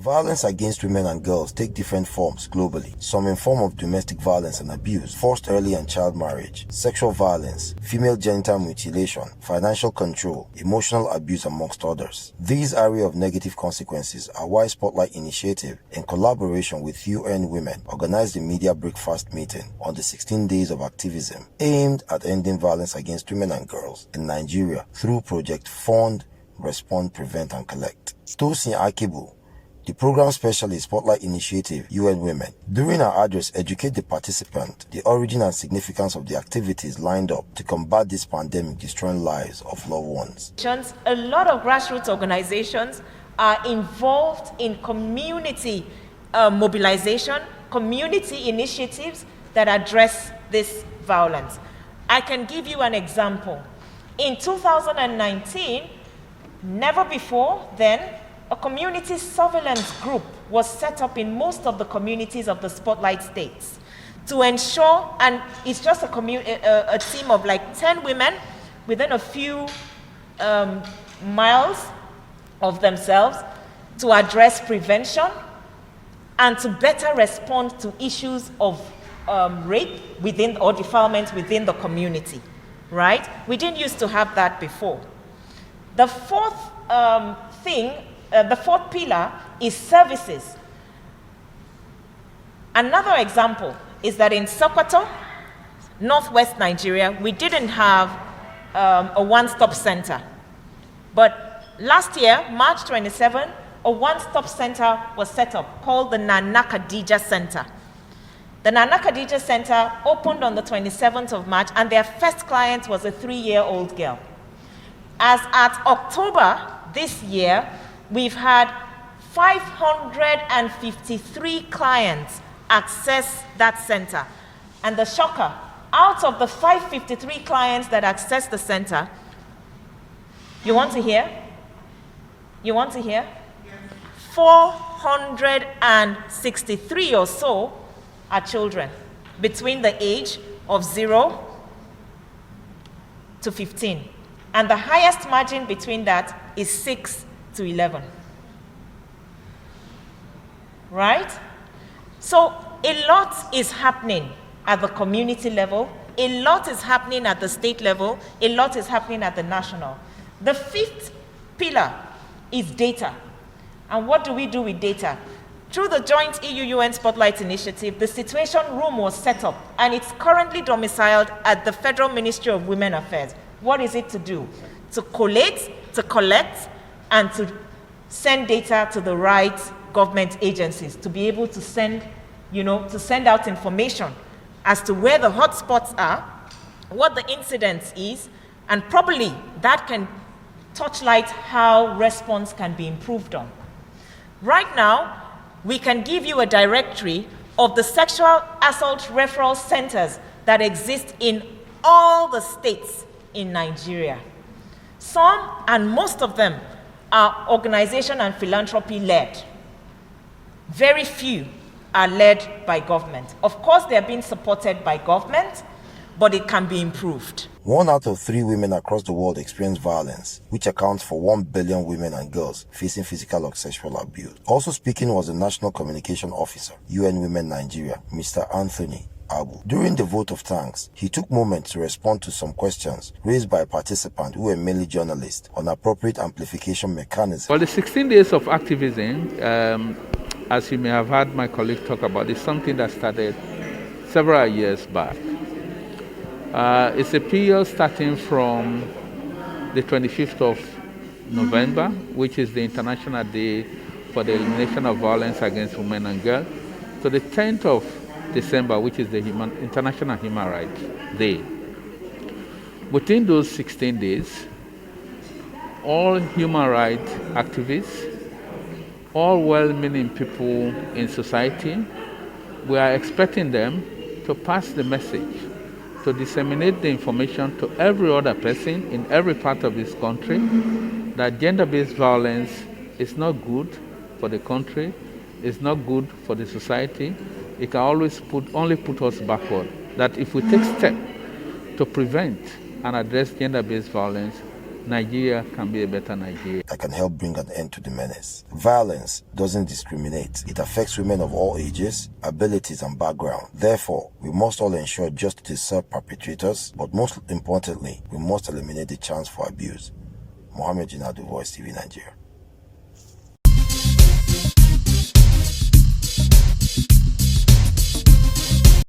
Violence against women and girls take different forms globally, some in form of domestic violence and abuse, forced early and child marriage, sexual violence, female genital mutilation, financial control, emotional abuse, amongst others. These areas of negative consequences are why Spotlight Initiative, in collaboration with UN Women, organized a media breakfast meeting on the 16 days of activism aimed at ending violence against women and girls in Nigeria through Project Fund, Respond, Prevent and Collect. Tosin Akibu, the program specialist, Spotlight Initiative, UN Women, during her address, educate the participant the origin and significance of the activities lined up to combat this pandemic destroying lives of loved ones. A lot of grassroots organizations are involved in community mobilization, community initiatives that address this violence. I can give you an example. In 2019, never before then, a community surveillance group was set up in most of the communities of the Spotlight states to ensure, and it's just a team of like 10 women within a few miles of themselves, to address prevention and to better respond to issues of rape within or defilement within the community, right? We didn't used to have that before. The fourth the fourth pillar is services. Another example is that in Sokoto, northwest Nigeria, we didn't have a one-stop center. But last year, March 27, a one-stop center was set up called the Nana Khadija Center. The Nana Khadija Center opened on the 27th of March, and their first client was a 3-year-old girl. As at October this year, we've had 553 clients access that center. And the shocker, out of the 553 clients that access the center, you want to hear? You want to hear? Yes. 463 or so are children between the age of 0 to 15. And the highest margin between that is 6 to 11. Right? So a lot is happening at the community level, a lot is happening at the state level, a lot is happening at the national. The fifth pillar is data. And what do we do with data? Through the joint EU-UN Spotlight Initiative, the Situation Room was set up, and it's currently domiciled at the Federal Ministry of Women Affairs. What is it to do? To collate, to collect, and to send data to the right government agencies, to be able to send, to send out information as to where the hotspots are, what the incidence is, and probably that can touchlight how response can be improved on. Right now, we can give you a directory of the sexual assault referral centers that exist in all the states in Nigeria. Some, and most of them, are organization and philanthropy led. Very few are led by government. Of course, they are being supported by government, but it can be improved. 1 out of 3 women across the world experience violence, which accounts for 1 billion women and girls facing physical or sexual abuse. Also speaking was the National Communication Officer, UN Women Nigeria, Mr. Anthony Abu. During the vote of thanks, he took moments to respond to some questions raised by participants who were mainly journalists on appropriate amplification mechanism. Well, the 16 days of activism, as you may have heard my colleague talk about, is something that started several years back. It's a period starting from the 25th of November, which is the International Day for the Elimination of Violence Against Women and Girls, to the 10th of December, which is the International Human Rights Day. Within those 16 days, all human rights activists, all well-meaning people in society, we are expecting them to pass the message, to disseminate the information to every other person in every part of this country that gender-based violence is not good for the country, it's not good for the society. It can always only put us backward. That if we take steps to prevent and address gender-based violence, Nigeria can be a better Nigeria. That can help bring an end to the menace. Violence doesn't discriminate. It affects women of all ages, abilities, and background. Therefore, we must all ensure justice serves perpetrators, but most importantly, we must eliminate the chance for abuse. Mohammed Jinadu, Voice TV, Nigeria.